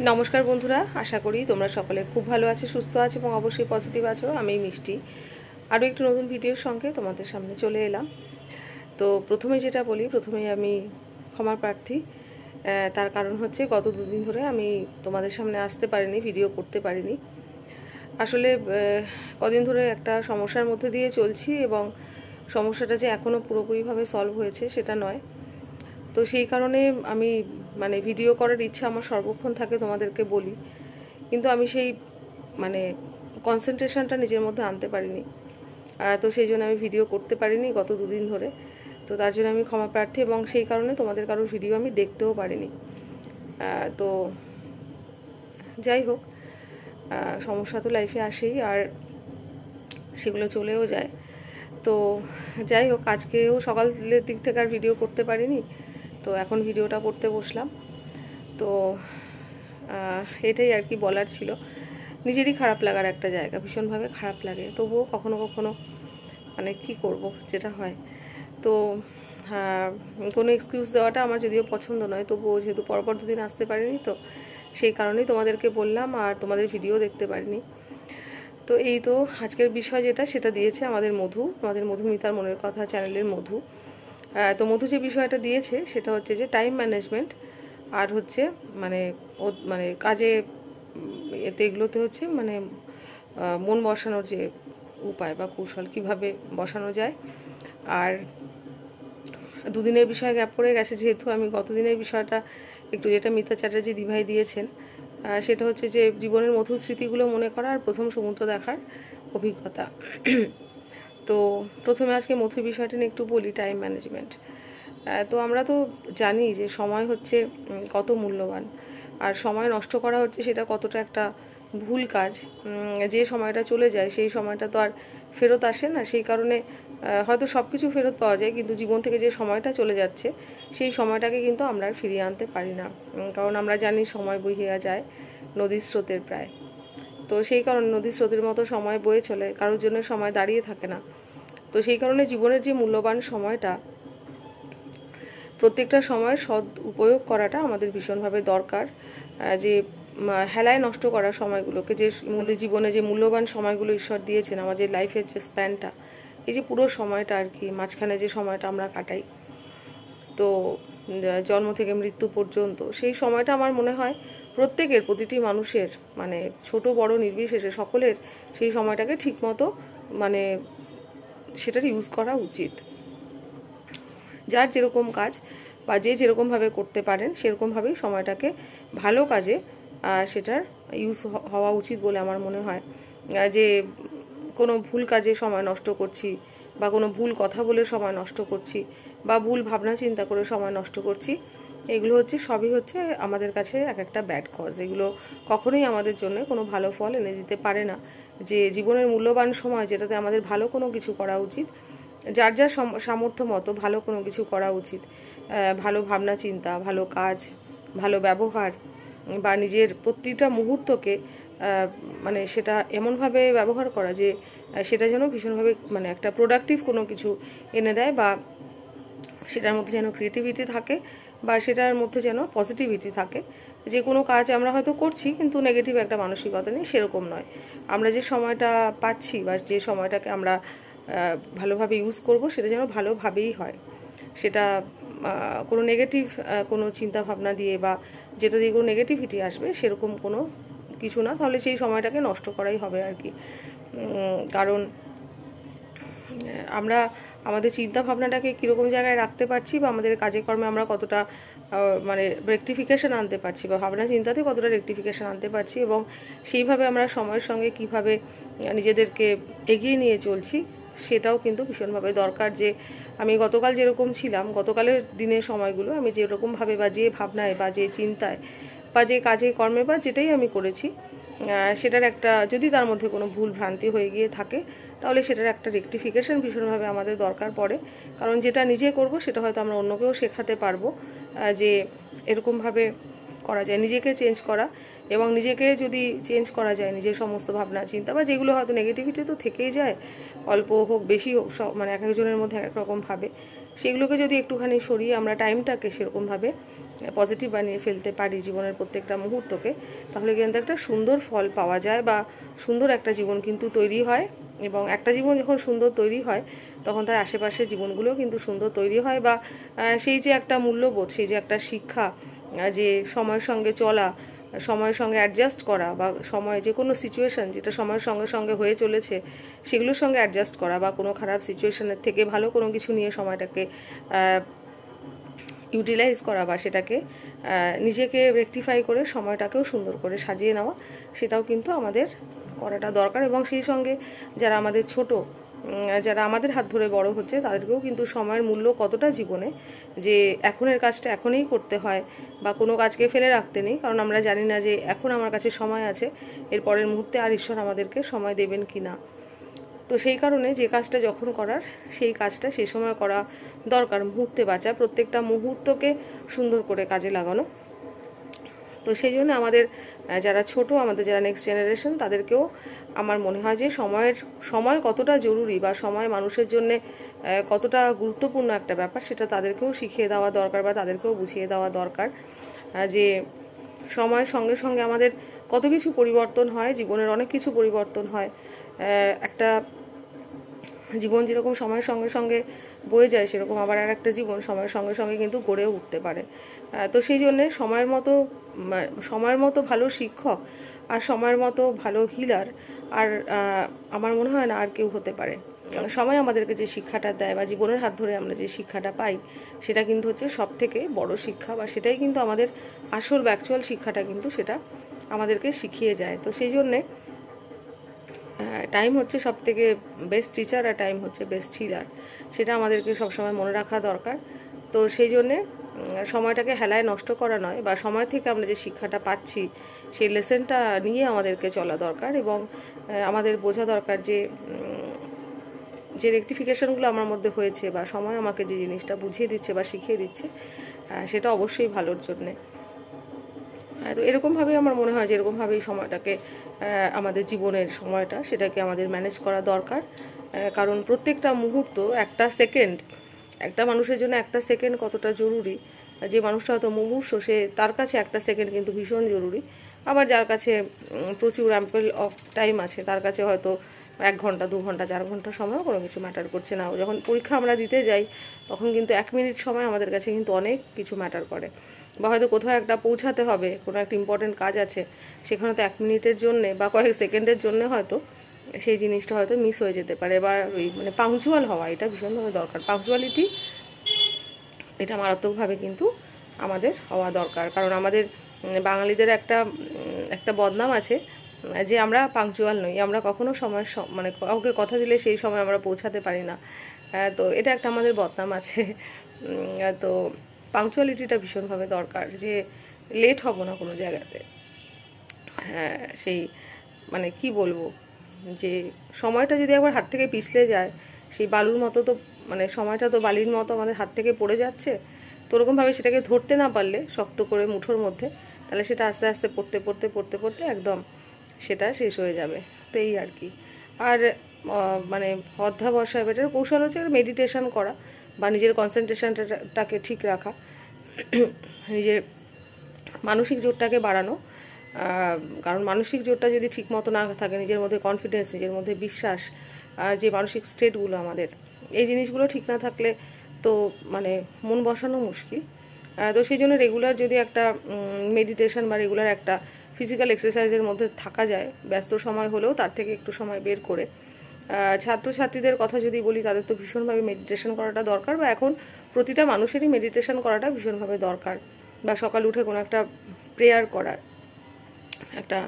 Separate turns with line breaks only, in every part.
नमस्कार बंधुरा आशा करी तुम्हारा सकले खूब भालो आछो सुस्थ आछो एबं अवश्य पजिटिव आछो। आमी मिष्टि आरो एकटु नतुन भिडियोर संगे तोमादेर सामने चले एलाम। तो प्रथमेই যেটা বলি প্রথমেই আমি ক্ষমা প্রার্থী। তার কারণ হচ্ছে গত দুদিন ধরে আমি তোমাদের সামনে আসতে পারিনি, ভিডিও করতে পারিনি। আসলে কদিন ধরে একটা সমস্যার মধ্যে দিয়ে চলছি এবং সমস্যাটা যে এখনো পুরোপুরিভাবে সলভ হয়েছে সেটা নয়। তো সেই কারণে আমি মানে ভিডিও করার ইচ্ছা আমার সর্বক্ষণ থাকে, তোমাদেরকে বলি, কিন্তু আমি সেই মানে কনসেন্ট্রেশনটা নিজের মধ্যে আনতে পারিনি। তো সেই জন্য আমি ভিডিও করতে পারিনি গত দুদিন ধরে। তো তার জন্য আমি ক্ষমা প্রার্থী এবং সেই কারণে তোমাদের কারোর ভিডিও আমি দেখতেও পারিনি। তো যাই হোক, সমস্যা তো লাইফে আসেই আর সেগুলো চলেও যায়। তো যাই হোক, আজকেও সকালের দিক থেকে আর ভিডিও করতে পারিনি, তো এখন ভিডিওটা করতে বসলাম। তো এটাই আর কি বলার ছিল। নিজেরই খারাপ লাগার একটা জায়গা, ভীষণভাবে খারাপ লাগে, তবুও কখনো কখনো মানে কি করব যেটা হয়। তো কোনো এক্সকিউজ দেওয়াটা আমার যদিও পছন্দ নয়, তবুও যেহেতু পরপর দুদিন আসতে পারিনি তো সেই কারণেই তোমাদেরকে বললাম আর তোমাদের ভিডিও দেখতে পারিনি। তো এই তো আজকের বিষয় যেটা সেটা দিয়েছে আমাদের মধুমিতার মনের কথা চ্যানেলের মধু। তো মধু যে বিষয়টা দিয়েছে সেটা হচ্ছে যে টাইম ম্যানেজমেন্ট আর হচ্ছে মানে মানে কাজে এতে এগুলোতে হচ্ছে মানে মন বসানোর যে উপায় বা কৌশল কিভাবে বসানো যায়। আর দুদিনের বিষয় গ্যাপ পড়ে গেছে, যেহেতু আমি গতদিনের বিষয়টা একটু যেটা মিতা চ্যাটার্জি দিভাই দিয়েছেন সেটা হচ্ছে যে জীবনের মধুর স্মৃতিগুলো মনে করা আর প্রথম সমুদ্র দেখার অভিজ্ঞতা। তো প্রথমে আজকে মধুর বিষয়টা নিয়ে একটু বলি, টাইম ম্যানেজমেন্ট। তো আমরা তো জানি যে সময় হচ্ছে কত মূল্যবান, আর সময় নষ্ট করা হচ্ছে সেটা কতটা একটা ভুল কাজ। যে সময়টা চলে যায় সেই সময়টা তো আর ফেরত আসে না। সেই কারণে হয়তো সব কিছু ফেরত পাওয়া যায়, কিন্তু জীবন থেকে যে সময়টা চলে যাচ্ছে সেই সময়টাকে কিন্তু আমরা আর ফিরিয়ে আনতে পারি না, কারণ আমরা জানি সময় বহিয়া যায় নদীর স্রোতের প্রায়। তো সেই কারণে নদীর স্রোতের মতো সময় বয়ে চলে, কারোর জন্য সময় দাঁড়িয়ে থাকে না। তো সেই কারণে জীবনের যে মূল্যবান সময়টা, প্রত্যেকটা সময়ের সৎ উপয়োগ করাটা আমাদের ভীষণভাবে দরকার। যে হেলায় নষ্ট করা সময়গুলোকে, যে আমাদের জীবনে যে মূল্যবান সময়গুলো ঈশ্বর দিয়েছেন, আমাদের লাইফের যে স্প্যানটা, এই যে পুরো সময়টা আর কি, মাঝখানে যে সময়টা আমরা কাটাই, তো জন্ম থেকে মৃত্যু পর্যন্ত, সেই সময়টা আমার মনে হয় প্রত্যেকের, প্রতিটি মানুষের মানে ছোট বড় নির্বিশেষে সকলের সেই সময়টাকে ঠিকমতো মানে সেটার ইউজ করা উচিত। যার যেরকম কাজ বা যে যেরকমভাবে করতে পারেন সেরকমভাবেই সময়টাকে ভালো কাজে সেটার ইউজ হওয়া উচিত বলে আমার মনে হয়। যে কোনো ভুল কাজে সময় নষ্ট করছি বা কোনো ভুল কথা বলে সময় নষ্ট করছি বা ভুল ভাবনা চিন্তা করে সময় নষ্ট করছি, এগুলো হচ্ছে সবই হচ্ছে আমাদের কাছে এক একটা ব্যাড কজ। এগুলো কখনোই আমাদের জন্য কোনো ভালো ফল এনে দিতে পারে না। যে জীবনের মূল্যবান সময়, যেটাতে আমাদের ভালো কোনো কিছু করা উচিত, যার যার সামর্থ্য মতো ভালো কোনো কিছু করা উচিত, ভালো ভাবনা চিন্তা, ভালো কাজ, ভালো ব্যবহার বা নিজের প্রতিটা মুহূর্তকে মানে সেটা এমনভাবে ব্যবহার করা যে সেটা যেন ভীষণভাবে মানে একটা প্রোডাক্টিভ কোনো কিছু এনে দেয়, বা সেটার মধ্যে যেন ক্রিয়েটিভিটি থাকে বা সেটার মধ্যে যেন পজিটিভিটি থাকে। যে কোনো কাজ আমরা হয়তো করছি কিন্তু নেগেটিভ একটা মানসিকতা নেই, সেরকম নয়। আমরা যে সময়টা পাচ্ছি বা যে সময়টাকে আমরা ভালোভাবে ইউজ করব সেটা যেন ভালোভাবেই হয়, সেটা কোনো নেগেটিভ কোনো চিন্তা ভাবনা দিয়ে বা যেটা দিয়ে কোনো নেগেটিভিটি আসবে সেরকম কোনো কিছু না, তাহলে সেই সময়টাকে নষ্ট করাই হবে আর কি। কারণ আমরা আমাদের চিন্তা ভাবনাটাকে কীরকম জায়গায় রাখতে পারছি বা আমাদের কাজে কর্মে আমরা কতটা মানে রেকটিফিকেশন আনতে পারছি বা ভাবনা চিন্তাতে কতটা রেকটিফিকেশন আনতে পারছি, এবং সেইভাবে আমরা সময়ের সঙ্গে কিভাবে নিজেদেরকে এগিয়ে নিয়ে চলছি সেটাও কিন্তু ভীষণভাবে দরকার। যে আমি গতকাল যেরকম ছিলাম, গতকালের দিনের সময়গুলো আমি যেরকমভাবে বা যে ভাবনায় বা যে চিন্তায় বা যে কাজে কর্মে বা যেটাই আমি করেছি, সেটার একটা যদি তার মধ্যে কোনো ভুল ভ্রান্তি হয়ে গিয়ে থাকে তাহলে সেটার একটা রেকটিফিকেশন ভীষণভাবে আমাদের দরকার পড়ে। কারণ যেটা নিজে করব সেটা হয়তো আমরা অন্যকেও শেখাতে পারবো যে এরকমভাবে করা যায়, নিজেকে চেঞ্জ করা। এবং নিজেকে যদি চেঞ্জ করা যায়, নিজের সমস্ত ভাবনা চিন্তা বা যেগুলো হয়তো নেগেটিভিটি তো থেকেই যায়, অল্প হোক বেশি হোক সব মানে এক একজনের মধ্যে এক এক রকম ভাবে, সেগুলোকে যদি একটুখানি সরিয়ে আমরা টাইমটাকে সেরকমভাবে পজিটিভ বানিয়ে ফেলতে পারি জীবনের প্রত্যেকটা মুহূর্তকে, তাহলে কিন্তু একটা সুন্দর ফল পাওয়া যায় বা সুন্দর একটা জীবন কিন্তু তৈরি হয়। এবং একটা জীবন যখন সুন্দর তৈরি হয় তখন তার আশেপাশের জীবনগুলোও কিন্তু সুন্দর তৈরি হয়, বা সেই যে একটা মূল্যবোধ, সেই যে একটা শিক্ষা, যে সময়ের সঙ্গে চলা, সময়ের সঙ্গে অ্যাডজাস্ট করা, বা সময় যে কোনো সিচুয়েশান যেটা সময়ের সঙ্গে সঙ্গে হয়ে চলেছে সেগুলোর সঙ্গে অ্যাডজাস্ট করা, বা কোনো খারাপ সিচুয়েশানের থেকে ভালো কোনো কিছু নিয়ে সময়টাকে ইউটিলাইজ করা, বা সেটাকে নিজেকে রেকটিফাই করে সময়টাকেও সুন্দর করে সাজিয়ে নেওয়া, সেটাও কিন্তু আমাদের করাটা দরকার। এবং সেই সঙ্গে যারা আমাদের ছোট, যারা আমাদের হাত ধরে বড় হচ্ছে, তাদেরকেও কিন্তু সময়ের মূল্য কতটা জীবনে, যে এখনের কাজটা এখনই করতে হয়, বা কোনো কাজকে ফেলে রাখতে নেই, কারণ আমরা জানি না যে এখন আমার কাছে সময় আছে, এর পরের মুহূর্তে আর ঈশ্বর আমাদেরকে সময় দেবেন কি না। তো সেই কারণে যে কাজটা যখন করার সেই কাজটা সেই সময় করা দরকার, মুহূর্তে বাঁচা, প্রত্যেকটা মুহূর্তকে সুন্দর করে কাজে লাগানো। তো সেই জন্য আমাদের যারা ছোট, আমাদের যারা নেক্সট জেনারেশন, তাদেরকেও আমার মনে হয় যে সময় কতটা জরুরি, বা সময় মানুষের জন্য কতটা গুরুত্বপূর্ণ একটা ব্যাপার, সেটা তাদেরকেও শিখিয়ে দেওয়া দরকার, বা তাদেরকেও বুঝিয়ে দেওয়া দরকার যে সময়ের সঙ্গে সঙ্গে আমাদের কত কিছু পরিবর্তন হয়, জীবনের অনেক কিছু পরিবর্তন হয়। একটা জীবন যেরকম সময়ের সঙ্গে সঙ্গে বয়ে যায়, সেরকম আবার আর একটা জীবন সময়ের সঙ্গে সঙ্গে কিন্তু গড়েও উঠতে পারে। তো সেই জন্যে সময়ের মতো ভালো শিক্ষক আর সময়ের মতো ভালো হিলার আর আমার মনে হয় না আর কেউ হতে পারে। সময় আমাদেরকে যে শিক্ষাটা দেয়, বা জীবনের হাত ধরে আমরা যে শিক্ষাটা পাই, সেটা কিন্তু হচ্ছে সব থেকে বড় শিক্ষা, বা সেটাই কিন্তু আমাদের আসল অ্যাকচুয়াল শিক্ষাটা কিন্তু সেটা আমাদেরকে শিখিয়ে যায়। তো সেই জন্যে টাইম হচ্ছে সব থেকে বেস্ট টিচার, আর টাইম হচ্ছে বেস্ট হিলার, সেটা আমাদেরকে সবসময় মনে রাখা দরকার। তো সেই জন্যে সময়টাকে হেলায় নষ্ট করা নয়, বা সময় থেকে আমরা যে শিক্ষাটা পাচ্ছি সেই লেসনটা নিয়ে আমাদেরকে চলা দরকার। এবং আমাদের বোঝা দরকার যে রেকটিফিকেশনগুলো আমার মধ্যে হয়েছে, বা সময় আমাকে যে জিনিসটা বুঝিয়ে দিচ্ছে বা শিখিয়ে দিচ্ছে, সেটা অবশ্যই ভালোর জন্যে। তো এরকমভাবেই আমার মনে হয় যে এরকমভাবেই সময়টাকে, আমাদের জীবনের সময়টা, সেটাকে আমাদের ম্যানেজ করা দরকার। কারণ প্রত্যেকটা মুহূর্ত, একটা সেকেন্ড, একটা মানুষের জন্য একটা সেকেন্ড কতটা জরুরি, যে মানুষটা হয়তো মুমূর্ষু, তার কাছে একটা সেকেন্ড কিন্তু ভীষণ জরুরি। আবার যার কাছে প্রচুর অ্যাম্পল অফ টাইম আছে, তার কাছে হয়তো 1 ঘন্টা 2 ঘন্টা 4 ঘন্টা সময় কোনো কিছু ম্যাটার করছে না। যখন পরীক্ষা আমরা দিতে যাই, তখন কিন্তু 1 মিনিট সময় আমাদের কাছে কিন্তু অনেক কিছু ম্যাটার করে। বা হয়তো কোথাও একটা পৌঁছাতে হবে, কোনো একটা ইম্পর্টেন্ট কাজ আছে, সেখানে তো 1 মিনিটের জন্যে বা কয়েক সেকেন্ডের জন্য হয়তো সেই জিনিসটা হয়তো মিস হয়ে যেতে পারে। বা ওই পাংচুয়াল হওয়া, এটা ভীষণভাবে দরকার। পাংচুয়ালিটি, এটা মারাত্মকভাবে কিন্তু আমাদের হওয়া দরকার। কারণ আমাদের বাঙালিদের একটা বদনাম আছে যে আমরা পাংচুয়াল নই, আমরা কখনো সময়ের কাউকে কথা দিলে সেই সময় আমরা পৌঁছাতে পারি না। তো এটা একটা আমাদের বদনাম আছে। তো পাংচুয়ালিটিটা ভীষণভাবে দরকার, যে লেট হব না কোনো জায়গাতে। সেই কি বলবো, যে সময়টা যদি একবার হাত থেকে পিছলে যায়, সেই বালুর মতো তো সময়টা তো বালির মতো আমাদের হাত থেকে পড়ে যাচ্ছে। তো ওরকমভাবে সেটাকে ধরতে না পারলে শক্ত করে মুঠোর মধ্যে, তাহলে সেটা আস্তে আস্তে পড়তে একদম সেটা শেষ হয়ে যাবে। তো এই আর কি। আর অধ্যাবসায়, এটার কৌশল হচ্ছে মেডিটেশন করা, বা নিজের কনসেন্ট্রেশনটাকে ঠিক রাখা, নিজের মানসিক জোরটাকে বাড়ানো। কারণ মানসিক জোরটা যদি ঠিক মতো না থাকে, নিজের মধ্যে কনফিডেন্স, নিজের মধ্যে বিশ্বাস, যে মানসিক স্টেটগুলো আমাদের, এই জিনিসগুলো ঠিক না থাকলে তো মন বসানো মুশকিল। তো সেই জন্য রেগুলার যদি একটা মেডিটেশন বা রেগুলার একটা ফিজিক্যাল এক্সারসাইজের মধ্যে থাকা যায়, ব্যস্ত সময় হলেও তার থেকে একটু সময় বের করে। ছাত্রছাত্রীদের কথা যদি বলি, তাদের তো ভীষণভাবে মেডিটেশন করাটা দরকার, বা এখন প্রতিটা মানুষেরই মেডিটেশন করাটা ভীষণভাবে দরকার। বা সকাল উঠে কোনো একটা প্রেয়ার করা, একটা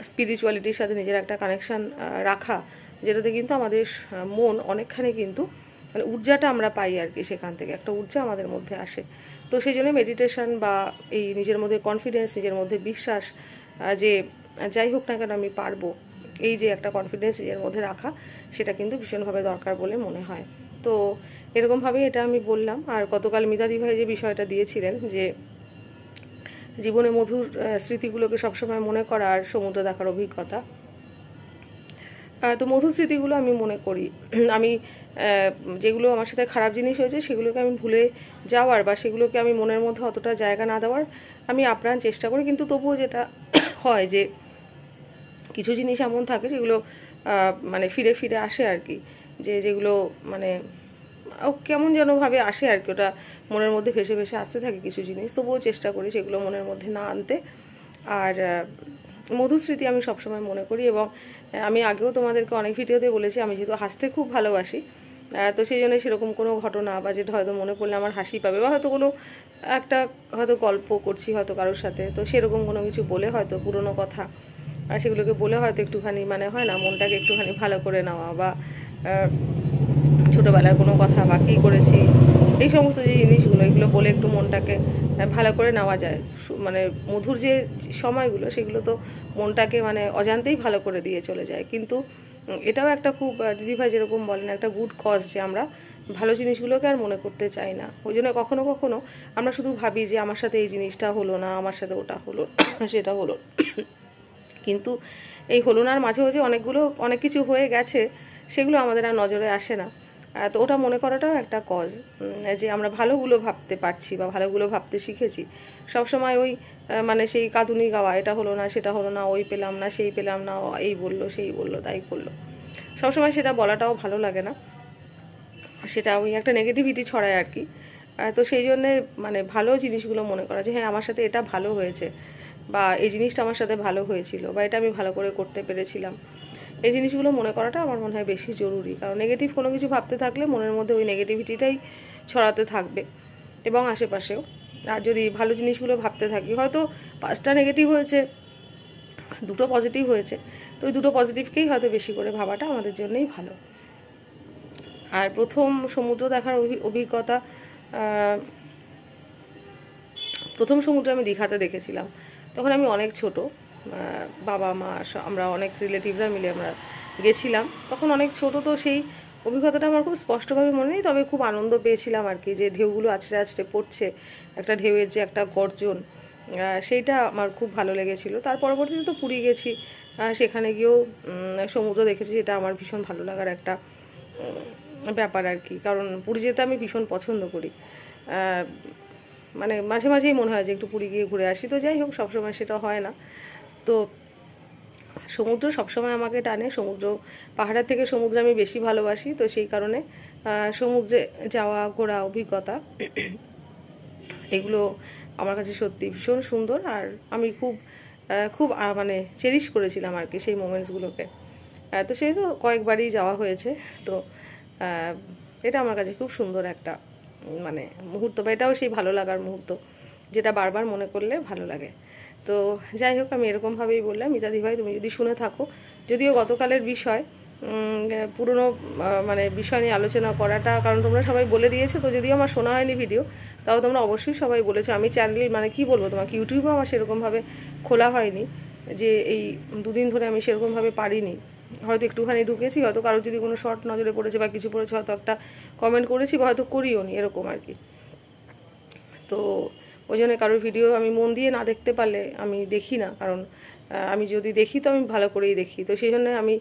স্পিরিচুয়ালিটির সাথে নিজের একটা কানেকশান রাখা, যেটাতে কিন্তু আমাদের মন অনেকখানি কিন্তু ঊর্জাটা আমরা পাই আর কি, সেখান থেকে একটা ঊর্জা আমাদের মধ্যে আসে। তো সেই জন্য মেডিটেশন বা এই নিজের মধ্যে কনফিডেন্স, নিজের মধ্যে বিশ্বাস, যে যাই হোক না কেন আমি পারবো, এই যে একটা কনফিডেন্স নিজের মধ্যে রাখা, সেটা কিন্তু ভীষণভাবে দরকার বলে মনে হয়। তো এরকমভাবেই এটা আমি বললাম। আর গতকাল মিতাদি ভাই যে বিষয়টা দিয়েছিলেন, যে জীবনে মধুর স্মৃতিগুলোকে সবসময় মনে করা আর সমুদ্র দেখার অভিজ্ঞতা, তো মধুর স্মৃতিগুলো আমি মনে করি আমি যেগুলো আমার সাথে খারাপ জিনিস হয়েছে সেগুলোকে আমি ভুলে যাওয়ার বা সেগুলোকে আমি মনের মধ্যে অতটা জায়গা না দেওয়ার আমি আপ্রাণ চেষ্টা করি। কিন্তু তবুও যেটা হয় যে কিছু জিনিস এমন থাকে যেগুলো মানে ফিরে ফিরে আসে আর কি, যেগুলো মানে কেমন যেনভাবে আসে আর কি, ওটা মনের মধ্যে ভেসে ভেসে আসতে থাকে কিছু জিনিস। তবুও চেষ্টা করি সেগুলো মনের মধ্যে না আনতে। আর মধুর স্মৃতি আমি সবসময় মনে করি। এবং আমি আগেও তোমাদেরকে অনেক ভিডিওতে বলেছি আমি যেহেতু হাসতে খুব ভালোবাসি, তো সেই জন্য সেরকম কোনো ঘটনা বা যেটা হয়তো মনে পড়লে আমার হাসি পাবে বা হয়তো কোনো একটা হয়তো গল্প করছি হয়তো কারোর সাথে, তো সেরকম কোনো কিছু বলে হয়তো পুরনো কথা আর সেগুলোকে বলে হয়তো একটুখানি মানে হয় না মনটাকে একটুখানি ভালো করে নেওয়া, বা ছোটোবেলার কোনো কথা বা কী করেছি এই সমস্ত যে জিনিসগুলো এগুলো বলে একটু মনটাকে ভালো করে নেওয়া যায়। মানে মধুর যে সময়গুলো সেগুলো তো মনটাকে মানে অজান্তেই ভালো করে দিয়ে চলে যায়। কিন্তু এটাও একটা খুব দিদিভাই যেরকম বলেন একটা গুড কজ যে আমরা ভালো জিনিসগুলোকে আর মনে করতে চাই না। ওই জন্য কখনো কখনো আমরা শুধু ভাবি যে আমার সাথে এই জিনিসটা হলো না, আমার সাথে ওটা হলো সেটা হলো, কিন্তু এই হলো নার মাঝেও যে অনেক কিছু হয়ে গেছে সেগুলো আমাদের আর নজরে আসে না। তো ওটা মনে করাটাও একটা কজ যে আমরা ভালোগুলো ভাবতে পারছি বা ভালোগুলো ভাবতে শিখেছি। সবসময় ওই মানে সেই কাঁদুনি গাওয়া, এটা হলো না সেটা হলো না, ওই পেলাম না সেই পেলাম না, এই বললো সেই বললো তাই করলো, সবসময় সেটা বলাটাও ভালো লাগে না, সেটা ওই একটা নেগেটিভিটি ছড়ায় আর কি। তো সেই জন্যে মানে ভালো জিনিসগুলো মনে করা যে হ্যাঁ আমার সাথে এটা ভালো হয়েছে বা এই জিনিসটা আমার সাথে ভালো হয়েছিল বা এটা আমি ভালো করে করতে পেরেছিলাম, এই জিনিসগুলো মনে করাটা আমার মনে হয় বেশি জরুরি। কারণ নেগেটিভ কোনো কিছু ভাবতে থাকলে মনের মধ্যে ওই নেগেটিভিটিটাই ছড়াতে থাকবে এবং আশেপাশেও। আর যদি ভালো জিনিসগুলো ভাবতে থাকি, হয়তো 5টা নেগেটিভ হয়েছে 2টো পজিটিভ হয়েছে, তো ওই 2টো পজিটিভকেই হয়তো বেশি করে ভাবাটা আমাদের জন্যই ভালো। আর প্রথম সমুদ্র দেখার অভিজ্ঞতা, প্রথম সমুদ্র আমি দীঘাতে দেখেছিলাম, তখন আমি অনেক ছোট, বাবা মা আমরা অনেক রিলেটিভরা মিলে আমরা গেছিলাম, তখন অনেক ছোট, তো সেই অভিজ্ঞতাটা আমার খুব স্পষ্টভাবে মনে নেই, তবে খুব আনন্দ পেয়েছিলাম আর কি, যে ঢেউগুলো আছড়ে আছড়ে পড়ছে, একটা ঢেউয়ের যে একটা গর্জন, সেইটা আমার খুব ভালো লেগেছিল। তার পরবর্তীতে তো পুরী গেছি, সেখানে গিয়েও সমুদ্র দেখেছি, যেটা আমার ভীষণ ভালো লাগার একটা ব্যাপার আর কি। কারণ পুরী যেতে আমি ভীষণ পছন্দ করি, মানে মাঝে মাঝেই মনে হয় যে একটু পুরী গিয়ে ঘুরে আসি। তো যাই হোক সবসময় সেটা হয় না। তো সমুদ্র সবসময় আমাকে টানে, সমুদ্র পাহাড়ের থেকে সমুদ্র আমি বেশি ভালোবাসি। তো সেই কারণে সমুদ্রে যাওয়া ঘোরা অভিজ্ঞতা এগুলো আমার কাছে সত্যি ভীষণ সুন্দর। আর আমি খুব খুব মানে চেরিশ করেছিলাম আর কি সেই মোমেন্টসগুলোকে। তো সেই তো কয়েকবারই যাওয়া হয়েছে। তো এটা আমার কাছে খুব সুন্দর একটা মানে মুহূর্ত, বা এটাও সেই ভালো লাগার মুহূর্ত যেটা বারবার মনে করলে ভালো লাগে। তো যাই হোক আমি এরকমভাবেই বললাম। মিতাদি ভাই তুমি যদি শুনে থাকো, যদিও গতকালের বিষয় পুরনো মানে বিষয় নিয়ে আলোচনা করাটা, কারণ তোমরা সবাই বলে দিয়েছো, তো যদিও আমার শোনা হয়নি ভিডিও, তাও তোমরা অবশ্যই সবাই বলেছো। আমি চ্যানেল মানে কি বলবো তোমাকে, ইউটিউবও আমার সেরকমভাবে খোলা হয়নি, যে এই 2 দিন ধরে আমি সেরকমভাবে পারিনি, হয়তো একটুখানি ঢুকেছি, হয়তো কারোর যদি কোনো শর্ট নজরে পড়েছে বা কিছু পড়েছে হয়তো একটা কমেন্ট করেছি বা হয়তো করিও নি, এরকম আর কি। তো ওই জন্য কারোর ভিডিও আমি মন দিয়ে না দেখতে পারলে আমি দেখি না, কারণ আমি যদি দেখি তো আমি ভালো করেই দেখি। তো সেই জন্য আমি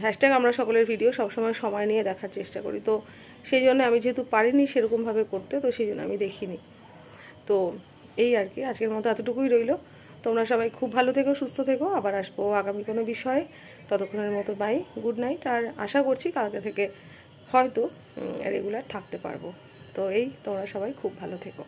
হ্যাশট্যাগ আমরা সকলের ভিডিও সবসময় সময় নিয়ে দেখার চেষ্টা করি। তো সেই জন্য আমি যেহেতু পারিনি সেরকমভাবে করতে, তো সেই জন্য আমি দেখিনি। তো এই আর কি, আজকের মতো এতটুকুই রইলো। তোমরা সবাই খুব ভালো থেকো, সুস্থ থেকো, আবার আসবো আগামী কোনো বিষয়ে। ততক্ষণের মতো বাই, গুড নাইট। আর আশা করছি কালকে থেকে হয়তো রেগুলার থাকতে পারবো। তো এই তোমরা সবাই খুব ভালো থেকো।